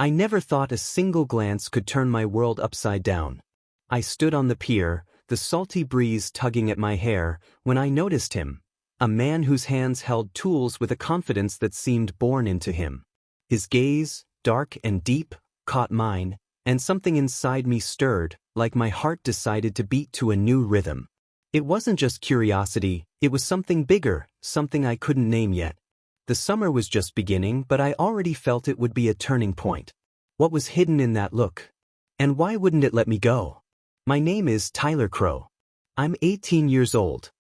I never thought a single glance could turn my world upside down. I stood on the pier, the salty breeze tugging at my hair, when I noticed him, a man whose hands held tools with a confidence that seemed born into him. His gaze, dark and deep, caught mine, and something inside me stirred, like my heart decided to beat to a new rhythm. It wasn't just curiosity, it was something bigger, something I couldn't name yet. The summer was just beginning, but I already felt it would be a turning point. What was hidden in that look? And why wouldn't it let me go? My name is Tyler Crow. I'm 18 years old.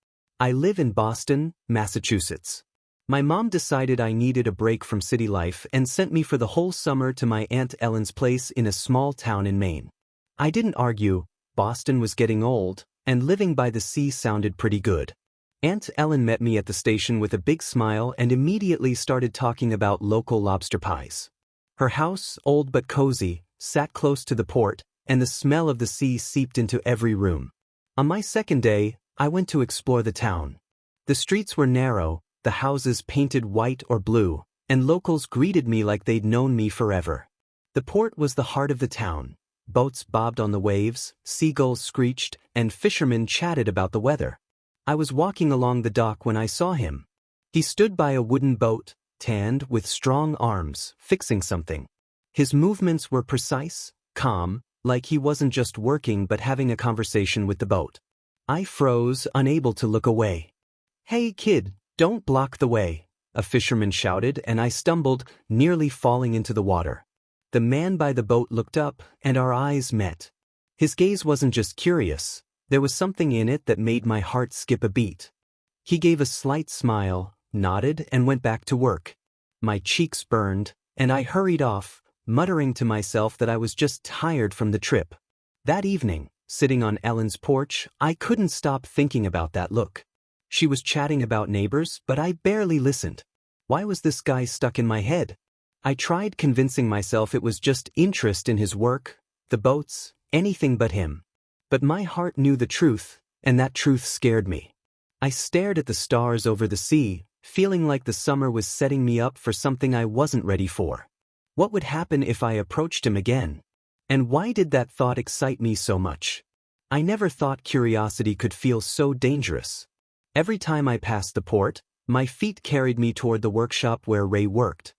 I live in Boston, Massachusetts. My mom decided I needed a break from city life and sent me for the whole summer to my Aunt Ellen's place in a small town in Maine. I didn't argue. Boston was getting old, and living by the sea sounded pretty good. Aunt Ellen met me at the station with a big smile and immediately started talking about local lobster pies. Her house, old but cozy, sat close to the port, and the smell of the sea seeped into every room. On my second day, I went to explore the town. The streets were narrow, the houses painted white or blue, and locals greeted me like they'd known me forever. The port was the heart of the town. Boats bobbed on the waves, seagulls screeched, and fishermen chatted about the weather. I was walking along the dock when I saw him. He stood by a wooden boat, tanned, with strong arms, fixing something. His movements were precise, calm, like he wasn't just working but having a conversation with the boat. I froze, unable to look away. "Hey kid, don't block the way," a fisherman shouted, and I stumbled, nearly falling into the water. The man by the boat looked up, and our eyes met. His gaze wasn't just curious. There was something in it that made my heart skip a beat. He gave a slight smile, nodded, and went back to work. My cheeks burned, and I hurried off, muttering to myself that I was just tired from the trip. That evening, sitting on Ellen's porch, I couldn't stop thinking about that look. She was chatting about neighbors, but I barely listened. Why was this guy stuck in my head? I tried convincing myself it was just interest in his work, the boats, anything but him. But my heart knew the truth, and that truth scared me. I stared at the stars over the sea, feeling like the summer was setting me up for something I wasn't ready for. What would happen if I approached him again? And why did that thought excite me so much? I never thought curiosity could feel so dangerous. Every time I passed the port, my feet carried me toward the workshop where Ray worked.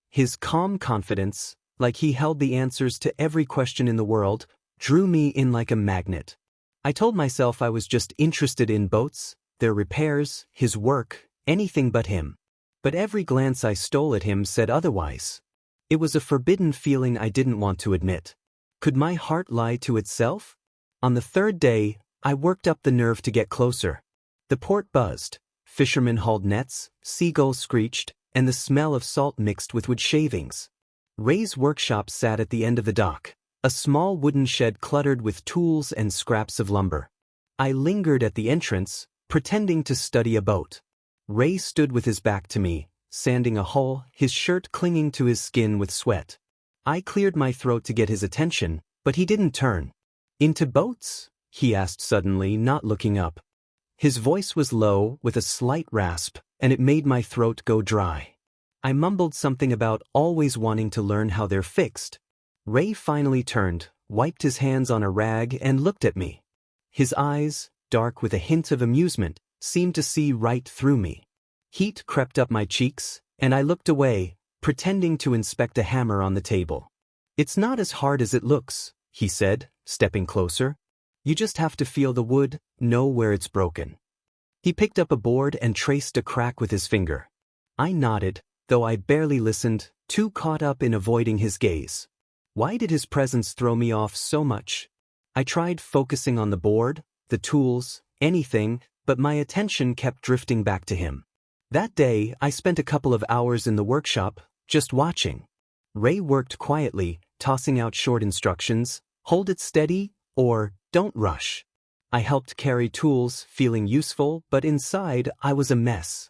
His calm confidence, like he held the answers to every question in the world, drew me in like a magnet. I told myself I was just interested in boats, their repairs, his work, anything but him. But every glance I stole at him said otherwise. It was a forbidden feeling I didn't want to admit. Could my heart lie to itself? On the third day, I worked up the nerve to get closer. The port buzzed, fishermen hauled nets, seagulls screeched, and the smell of salt mixed with wood shavings. Ray's workshop sat at the end of the dock, a small wooden shed cluttered with tools and scraps of lumber. I lingered at the entrance, pretending to study a boat. Ray stood with his back to me, sanding a hull, his shirt clinging to his skin with sweat. I cleared my throat to get his attention, but he didn't turn. "Into boats?" he asked suddenly, not looking up. His voice was low, with a slight rasp, and it made my throat go dry. I mumbled something about always wanting to learn how they're fixed. Ray finally turned, wiped his hands on a rag, and looked at me. His eyes, dark with a hint of amusement, seemed to see right through me. Heat crept up my cheeks, and I looked away, pretending to inspect a hammer on the table. "It's not as hard as it looks," he said, stepping closer. "You just have to feel the wood, know where it's broken." He picked up a board and traced a crack with his finger. I nodded, though I barely listened, too caught up in avoiding his gaze. Why did his presence throw me off so much? I tried focusing on the board, the tools, anything, but my attention kept drifting back to him. That day, I spent a couple of hours in the workshop, just watching. Ray worked quietly, tossing out short instructions, "Hold it steady," or "Don't rush." I helped carry tools, feeling useful, but inside, I was a mess.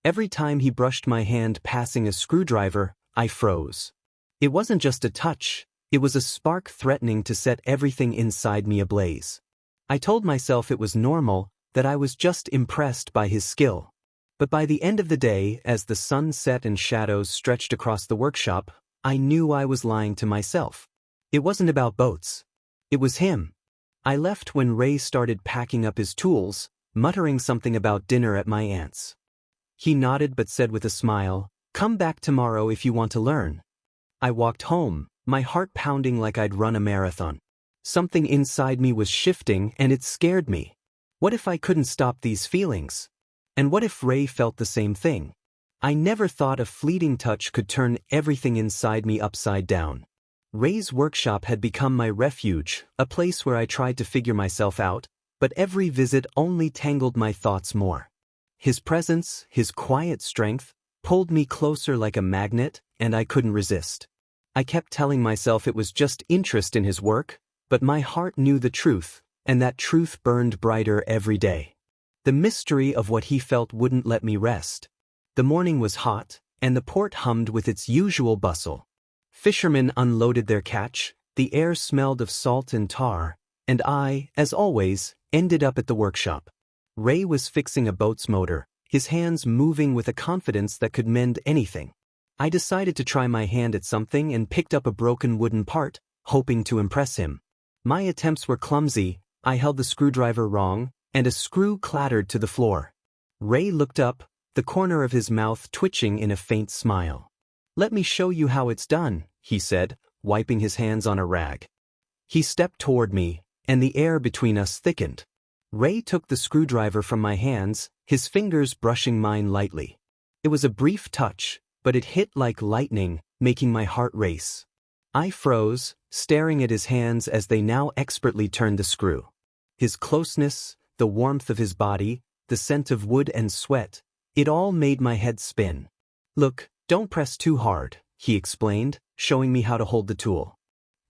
Every time he brushed my hand passing a screwdriver, I froze. It wasn't just a touch, it was a spark threatening to set everything inside me ablaze. I told myself it was normal, that I was just impressed by his skill. But by the end of the day, as the sun set and shadows stretched across the workshop, I knew I was lying to myself. It wasn't about boats. It was him. I left when Ray started packing up his tools, muttering something about dinner at my aunt's. He nodded but said with a smile, "Come back tomorrow if you want to learn." I walked home, my heart pounding like I'd run a marathon. Something inside me was shifting and it scared me. What if I couldn't stop these feelings? And what if Ray felt the same thing? I never thought a fleeting touch could turn everything inside me upside down. Ray's workshop had become my refuge, a place where I tried to figure myself out, but every visit only tangled my thoughts more. His presence, his quiet strength, pulled me closer like a magnet, and I couldn't resist. I kept telling myself it was just interest in his work, but my heart knew the truth, and that truth burned brighter every day. The mystery of what he felt wouldn't let me rest. The morning was hot, and the port hummed with its usual bustle. Fishermen unloaded their catch, the air smelled of salt and tar, and I, as always, ended up at the workshop. Ray was fixing a boat's motor, his hands moving with a confidence that could mend anything. I decided to try my hand at something and picked up a broken wooden part, hoping to impress him. My attempts were clumsy, I held the screwdriver wrong, and a screw clattered to the floor. Ray looked up, the corner of his mouth twitching in a faint smile. "Let me show you how it's done," he said, wiping his hands on a rag. He stepped toward me, and the air between us thickened. Ray took the screwdriver from my hands, his fingers brushing mine lightly. It was a brief touch, but it hit like lightning, making my heart race. I froze, staring at his hands as they now expertly turned the screw. His closeness, the warmth of his body, the scent of wood and sweat, it all made my head spin. "Look, don't press too hard," he explained, showing me how to hold the tool.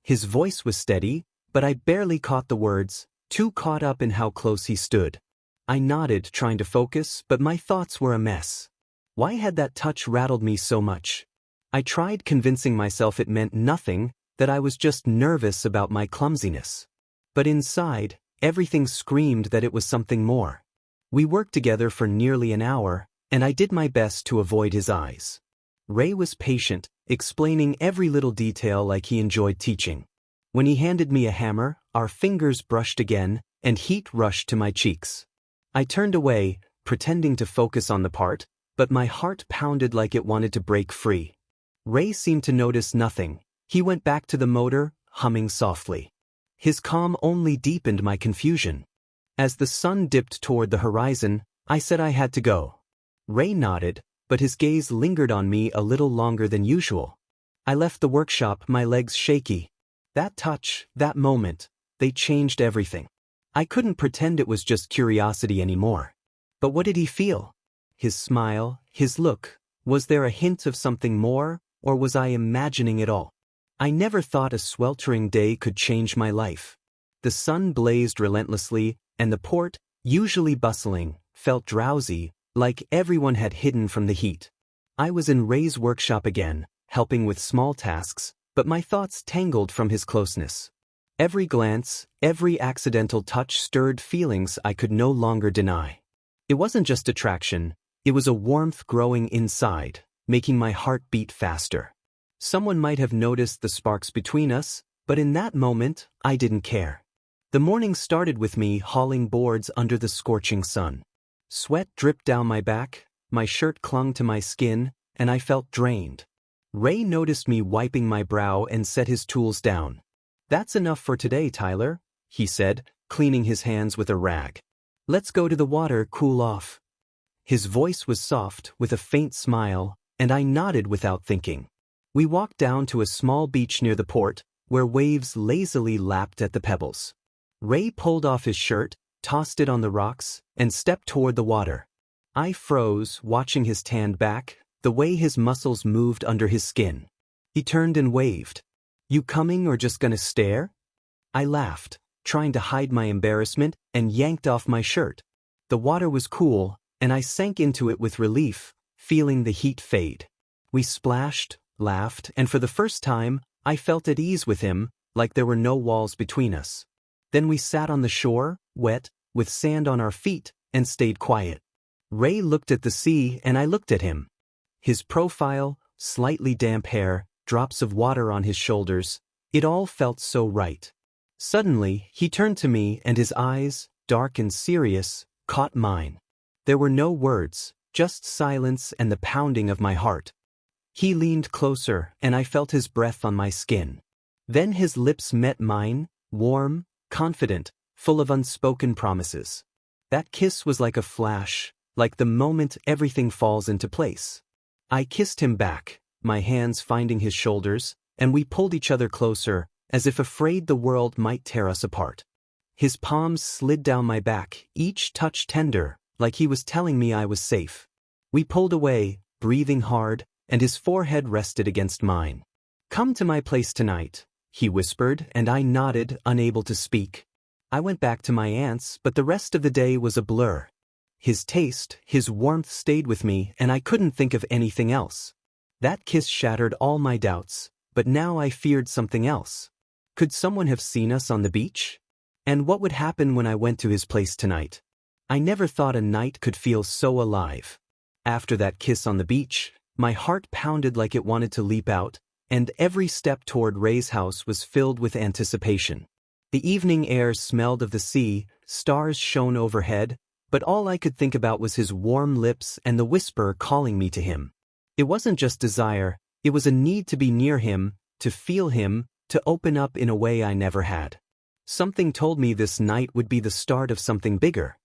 His voice was steady, but I barely caught the words, too caught up in how close he stood. I nodded, trying to focus, but my thoughts were a mess. Why had that touch rattled me so much? I tried convincing myself it meant nothing, that I was just nervous about my clumsiness. But inside, everything screamed that it was something more. We worked together for nearly an hour, and I did my best to avoid his eyes. Ray was patient, explaining every little detail like he enjoyed teaching. When he handed me a hammer, our fingers brushed again, and heat rushed to my cheeks. I turned away, pretending to focus on the part, but my heart pounded like it wanted to break free. Ray seemed to notice nothing. He went back to the motor, humming softly. His calm only deepened my confusion. As the sun dipped toward the horizon, I said I had to go. Ray nodded, but his gaze lingered on me a little longer than usual. I left the workshop, my legs shaky. That touch, that moment, they changed everything. I couldn't pretend it was just curiosity anymore. But what did he feel? His smile, his look, was there a hint of something more, or was I imagining it all? I never thought a sweltering day could change my life. The sun blazed relentlessly, and the port, usually bustling, felt drowsy, like everyone had hidden from the heat. I was in Ray's workshop again, helping with small tasks, but my thoughts tangled from his closeness. Every glance, every accidental touch stirred feelings I could no longer deny. It wasn't just attraction, it was a warmth growing inside, making my heart beat faster. Someone might have noticed the sparks between us, but in that moment, I didn't care. The morning started with me hauling boards under the scorching sun. Sweat dripped down my back, my shirt clung to my skin, and I felt drained. Ray noticed me wiping my brow and set his tools down. "That's enough for today, Tyler," he said, cleaning his hands with a rag. "Let's go to the water, cool off." His voice was soft, with a faint smile, and I nodded without thinking. We walked down to a small beach near the port, where waves lazily lapped at the pebbles. Ray pulled off his shirt, tossed it on the rocks, and stepped toward the water. I froze, watching his tanned back, the way his muscles moved under his skin. He turned and waved. "You coming or just gonna stare?" I laughed, trying to hide my embarrassment, and yanked off my shirt. The water was cool, and I sank into it with relief, feeling the heat fade. We splashed, laughed, and for the first time, I felt at ease with him, like there were no walls between us. Then we sat on the shore, wet, with sand on our feet, and stayed quiet. Ray looked at the sea and I looked at him. His profile, slightly damp hair, drops of water on his shoulders. It all felt so right. Suddenly, he turned to me and his eyes, dark and serious, caught mine. There were no words, just silence and the pounding of my heart. He leaned closer and I felt his breath on my skin. Then his lips met mine, warm, confident, full of unspoken promises. That kiss was like a flash, like the moment everything falls into place. I kissed him back, my hands finding his shoulders, and we pulled each other closer, as if afraid the world might tear us apart. His palms slid down my back, each touch tender, like he was telling me I was safe. We pulled away, breathing hard, and his forehead rested against mine. "Come to my place tonight," he whispered, and I nodded, unable to speak. I went back to my aunt's, but the rest of the day was a blur. His taste, his warmth stayed with me, and I couldn't think of anything else. That kiss shattered all my doubts, but now I feared something else. Could someone have seen us on the beach? And what would happen when I went to his place tonight? I never thought a night could feel so alive. After that kiss on the beach, my heart pounded like it wanted to leap out, and every step toward Ray's house was filled with anticipation. The evening air smelled of the sea, stars shone overhead, but all I could think about was his warm lips and the whisper calling me to him. It wasn't just desire, it was a need to be near him, to feel him, to open up in a way I never had. Something told me this night would be the start of something bigger.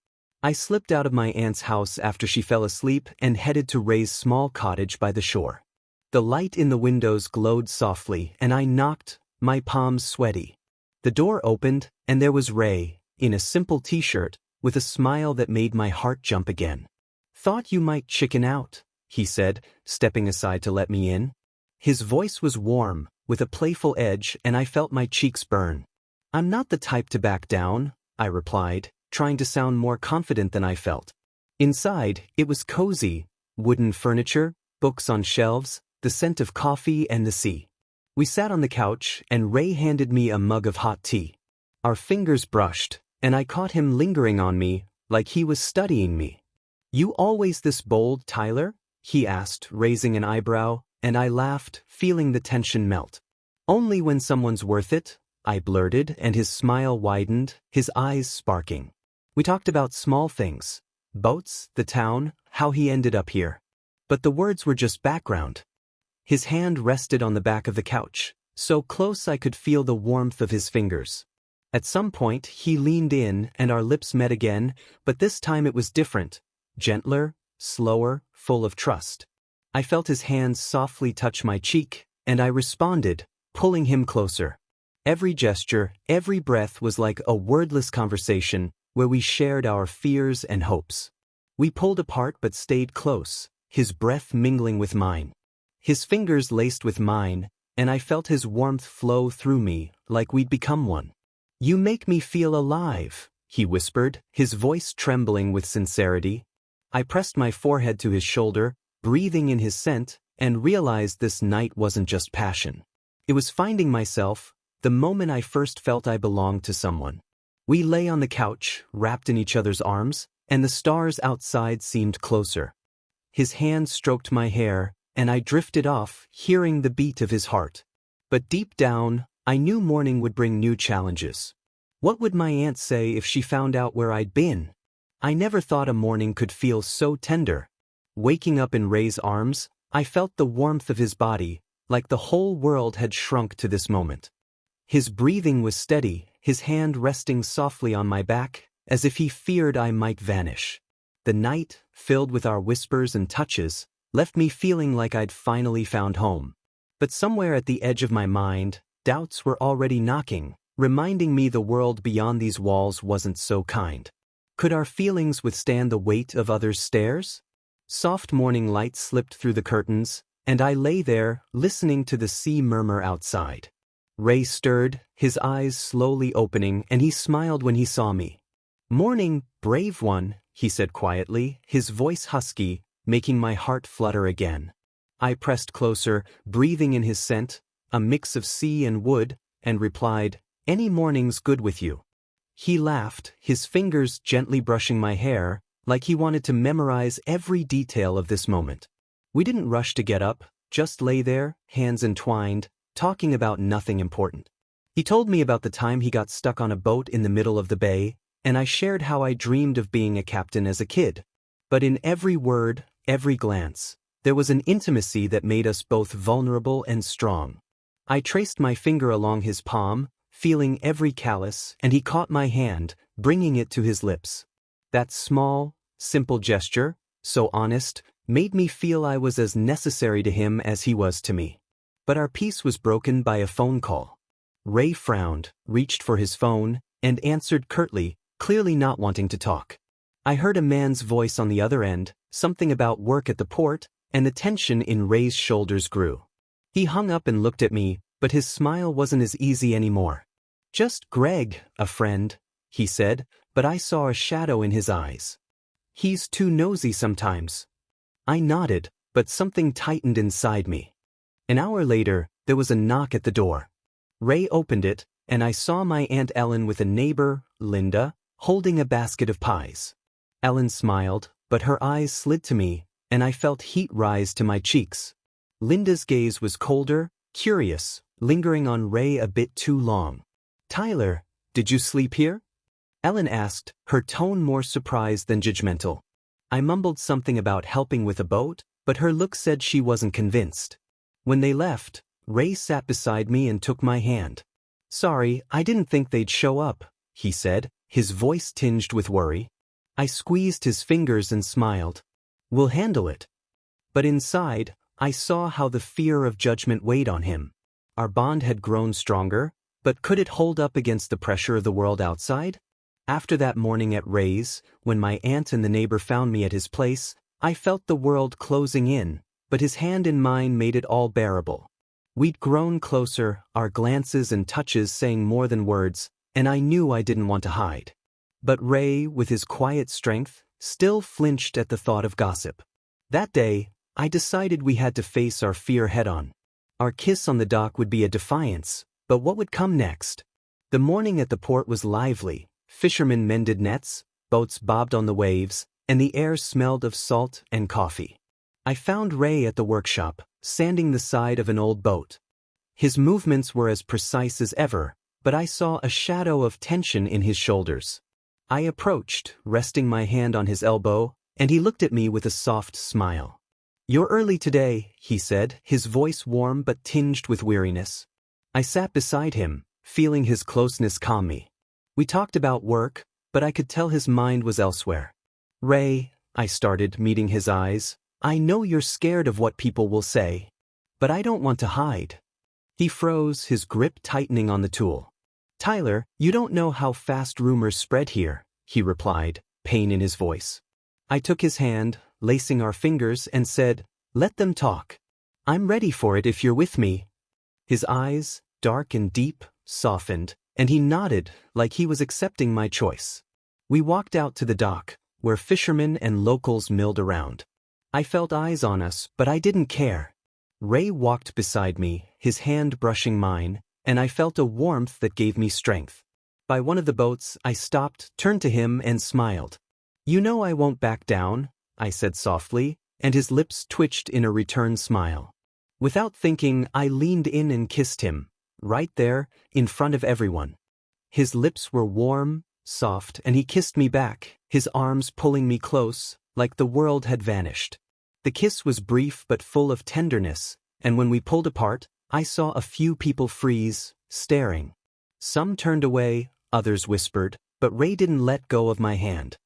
I slipped out of my aunt's house after she fell asleep and headed to Ray's small cottage by the shore. The light in the windows glowed softly and I knocked, my palms sweaty. The door opened and there was Ray, in a simple t-shirt, with a smile that made my heart jump again. "Thought you might chicken out," he said, stepping aside to let me in. His voice was warm, with a playful edge, and I felt my cheeks burn. "I'm not the type to back down," I replied, trying to sound more confident than I felt. Inside, it was cozy, wooden furniture, books on shelves, the scent of coffee and the sea. We sat on the couch, and Ray handed me a mug of hot tea. Our fingers brushed, and I caught him lingering on me, like he was studying me. "You always this bold, Tyler?" he asked, raising an eyebrow, and I laughed, feeling the tension melt. "Only when someone's worth it," I blurted, and his smile widened, his eyes sparking. We talked about small things, boats, the town, how he ended up here. But the words were just background. His hand rested on the back of the couch, so close I could feel the warmth of his fingers. At some point, he leaned in and our lips met again, but this time it was different, gentler, slower, full of trust. I felt his hands softly touch my cheek, and I responded, pulling him closer. Every gesture, every breath was like a wordless conversation, where we shared our fears and hopes. We pulled apart but stayed close, his breath mingling with mine. His fingers laced with mine, and I felt his warmth flow through me, like we'd become one. "You make me feel alive," he whispered, his voice trembling with sincerity. I pressed my forehead to his shoulder, breathing in his scent, and realized this night wasn't just passion. It was finding myself, the moment I first felt I belonged to someone. We lay on the couch, wrapped in each other's arms, and the stars outside seemed closer. His hand stroked my hair, and I drifted off, hearing the beat of his heart. But deep down, I knew morning would bring new challenges. What would my aunt say if she found out where I'd been? I never thought a morning could feel so tender. Waking up in Ray's arms, I felt the warmth of his body, like the whole world had shrunk to this moment. His breathing was steady, his hand resting softly on my back, as if he feared I might vanish. The night, filled with our whispers and touches, left me feeling like I'd finally found home. But somewhere at the edge of my mind, doubts were already knocking, reminding me the world beyond these walls wasn't so kind. Could our feelings withstand the weight of others' stares? Soft morning light slipped through the curtains, and I lay there, listening to the sea murmur outside. Ray stirred, his eyes slowly opening, and he smiled when he saw me. "Morning, brave one," he said quietly, his voice husky, making my heart flutter again. I pressed closer, breathing in his scent, a mix of sea and wood, and replied, "Any morning's good with you." He laughed, his fingers gently brushing my hair, like he wanted to memorize every detail of this moment. We didn't rush to get up, just lay there, hands entwined, talking about nothing important. He told me about the time he got stuck on a boat in the middle of the bay, and I shared how I dreamed of being a captain as a kid. But in every word, every glance, there was an intimacy that made us both vulnerable and strong. I traced my finger along his palm, feeling every callus, and he caught my hand, bringing it to his lips. That small, simple gesture, so honest, made me feel I was as necessary to him as he was to me. But our peace was broken by a phone call. Ray frowned, reached for his phone, and answered curtly, clearly not wanting to talk. I heard a man's voice on the other end, something about work at the port, and the tension in Ray's shoulders grew. He hung up and looked at me, but his smile wasn't as easy anymore. "Just Greg, a friend," he said, but I saw a shadow in his eyes. "He's too nosy sometimes." I nodded, but something tightened inside me. An hour later, there was a knock at the door. Ray opened it, and I saw my Aunt Ellen with a neighbor, Linda, holding a basket of pies. Ellen smiled, but her eyes slid to me, and I felt heat rise to my cheeks. Linda's gaze was colder, curious, lingering on Ray a bit too long. "Tyler, did you sleep here?" Ellen asked, her tone more surprised than judgmental. I mumbled something about helping with a boat, but her look said she wasn't convinced. When they left, Ray sat beside me and took my hand. "Sorry, I didn't think they'd show up," he said, his voice tinged with worry. I squeezed his fingers and smiled. "We'll handle it." But inside, I saw how the fear of judgment weighed on him. Our bond had grown stronger, but could it hold up against the pressure of the world outside? After that morning at Ray's, when my aunt and the neighbor found me at his place, I felt the world closing in, but his hand in mine made it all bearable. We'd grown closer, our glances and touches saying more than words, and I knew I didn't want to hide. But Ray, with his quiet strength, still flinched at the thought of gossip. That day, I decided we had to face our fear head-on. Our kiss on the dock would be a defiance, but what would come next? The morning at the port was lively. Fishermen mended nets, boats bobbed on the waves, and the air smelled of salt and coffee. I found Ray at the workshop, sanding the side of an old boat. His movements were as precise as ever, but I saw a shadow of tension in his shoulders. I approached, resting my hand on his elbow, and he looked at me with a soft smile. "You're early today," he said, his voice warm but tinged with weariness. I sat beside him, feeling his closeness calm me. We talked about work, but I could tell his mind was elsewhere. "Ray," I started, meeting his eyes, "I know you're scared of what people will say. But I don't want to hide." He froze, his grip tightening on the tool. "Tyler, you don't know how fast rumors spread here," he replied, pain in his voice. I took his hand, lacing our fingers, and said, "Let them talk. I'm ready for it if you're with me." His eyes, dark and deep, softened, and he nodded like he was accepting my choice. We walked out to the dock, where fishermen and locals milled around. I felt eyes on us, but I didn't care. Ray walked beside me, his hand brushing mine, and I felt a warmth that gave me strength. By one of the boats, I stopped, turned to him, and smiled. "You know I won't back down," I said softly, and his lips twitched in a return smile. Without thinking, I leaned in and kissed him, right there, in front of everyone. His lips were warm, soft, and he kissed me back, his arms pulling me close, like the world had vanished. The kiss was brief but full of tenderness, and when we pulled apart, I saw a few people freeze, staring. Some turned away, others whispered, but Ray didn't let go of my hand.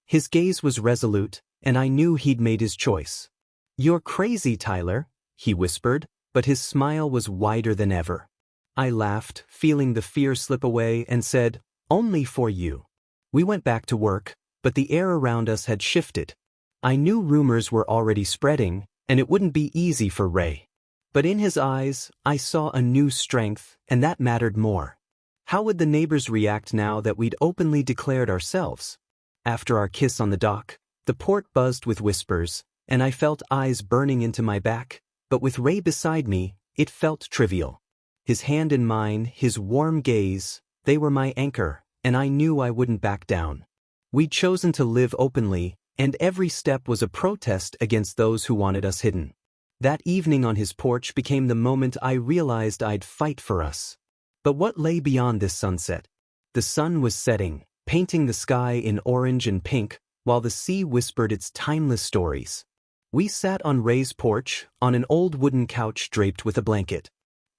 His gaze was resolute, and I knew he'd made his choice. "You're crazy, Tyler," he whispered, but his smile was wider than ever. I laughed, feeling the fear slip away, and said, "Only for you." We went back to work, but the air around us had shifted. I knew rumors were already spreading, and it wouldn't be easy for Ray. But in his eyes, I saw a new strength, and that mattered more. How would the neighbors react now that we'd openly declared ourselves? After our kiss on the dock, the port buzzed with whispers, and I felt eyes burning into my back, but with Ray beside me, it felt trivial. His hand in mine, his warm gaze, they were my anchor, and I knew I wouldn't back down. We'd chosen to live openly, and every step was a protest against those who wanted us hidden. That evening on his porch became the moment I realized I'd fight for us. But what lay beyond this sunset? The sun was setting, painting the sky in orange and pink, while the sea whispered its timeless stories. We sat on Ray's porch, on an old wooden couch draped with a blanket.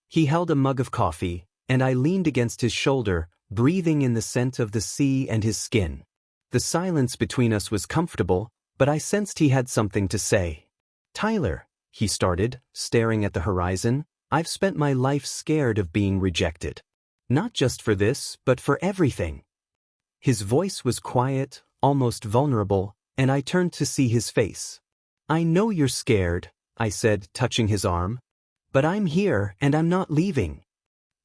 He held a mug of coffee, and I leaned against his shoulder, breathing in the scent of the sea and his skin. The silence between us was comfortable, but I sensed he had something to say. "Tyler," he started, staring at the horizon, "I've spent my life scared of being rejected. Not just for this, but for everything." His voice was quiet, almost vulnerable, and I turned to see his face. "I know you're scared," I said, touching his arm. "But I'm here, and I'm not leaving."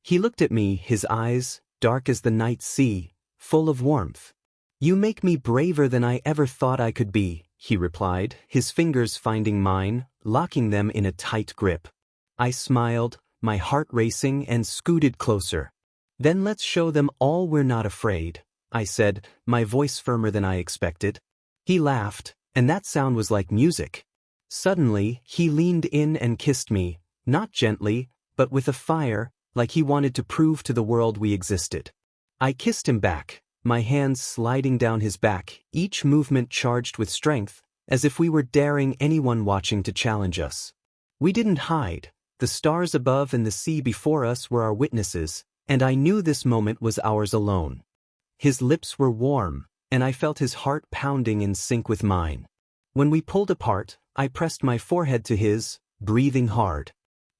He looked at me, his eyes, dark as the night sea, full of warmth. "You make me braver than I ever thought I could be," he replied, his fingers finding mine, locking them in a tight grip. I smiled, my heart racing, and scooted closer. "Then let's show them all we're not afraid," I said, my voice firmer than I expected. He laughed, and that sound was like music. Suddenly, he leaned in and kissed me, not gently, but with a fire, like he wanted to prove to the world we existed. I kissed him back, my hands sliding down his back, each movement charged with strength, as if we were daring anyone watching to challenge us. We didn't hide. The stars above and the sea before us were our witnesses, and I knew this moment was ours alone. His lips were warm, and I felt his heart pounding in sync with mine. When we pulled apart, I pressed my forehead to his, breathing hard.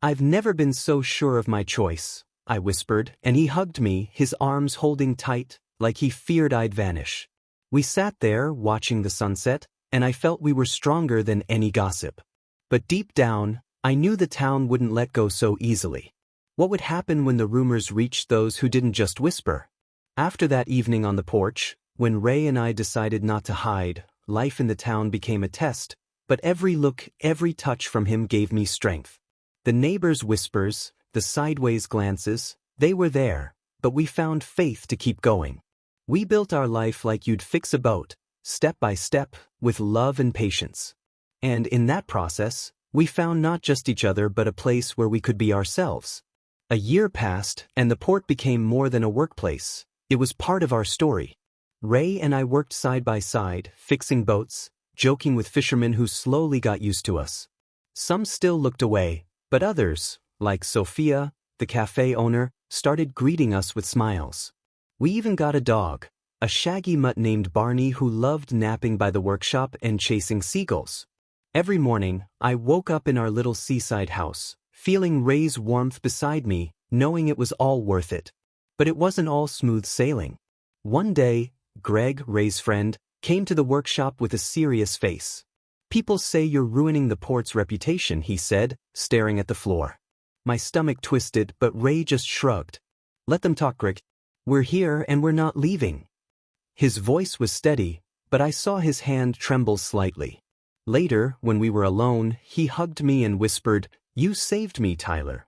"I've never been so sure of my choice," I whispered, and he hugged me, his arms holding tight, like he feared I'd vanish. We sat there, watching the sunset, and I felt we were stronger than any gossip. But deep down, I knew the town wouldn't let go so easily. What would happen when the rumors reached those who didn't just whisper? After that evening on the porch, when Ray and I decided not to hide, life in the town became a test, but every look, every touch from him gave me strength. The neighbors' whispers, the sideways glances, they were there, but we found faith to keep going. We built our life like you'd fix a boat, step by step, with love and patience. And in that process, we found not just each other but a place where we could be ourselves. A year passed, and the port became more than a workplace. It was part of our story. Ray and I worked side by side, fixing boats, joking with fishermen who slowly got used to us. Some still looked away, but others, like Sophia, the cafe owner, started greeting us with smiles. We even got a dog, a shaggy mutt named Barney who loved napping by the workshop and chasing seagulls. Every morning, I woke up in our little seaside house, feeling Ray's warmth beside me, knowing it was all worth it. But it wasn't all smooth sailing. One day, Greg, Ray's friend, came to the workshop with a serious face. "People say you're ruining the port's reputation," he said, staring at the floor. My stomach twisted, but Ray just shrugged. "Let them talk, Greg. We're here and we're not leaving." His voice was steady, but I saw his hand tremble slightly. Later, when we were alone, he hugged me and whispered, "You saved me, Tyler."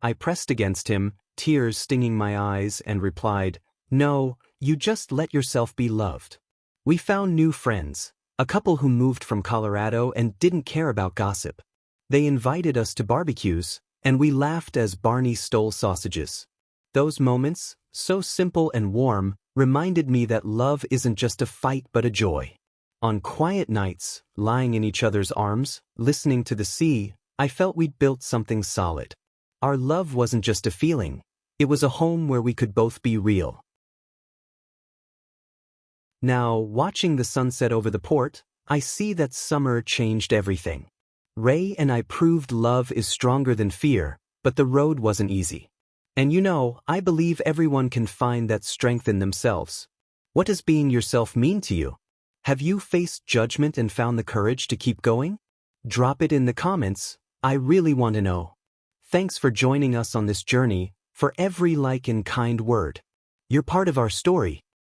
I pressed against him, tears stinging my eyes, and replied, "No, you just let yourself be loved." We found new friends, a couple who moved from Colorado and didn't care about gossip. They invited us to barbecues, and we laughed as Barney stole sausages. Those moments, so simple and warm, reminded me that love isn't just a fight but a joy. On quiet nights, lying in each other's arms, listening to the sea, I felt we'd built something solid. Our love wasn't just a feeling, it was a home where we could both be real. Now, watching the sunset over the port, I see that summer changed everything. Ray and I proved love is stronger than fear, but the road wasn't easy. And I believe everyone can find that strength in themselves. What does being yourself mean to you? Have you faced judgment and found the courage to keep going? Drop it in the comments, I really want to know. Thanks for joining us on this journey, for every like and kind word. You're part of our story.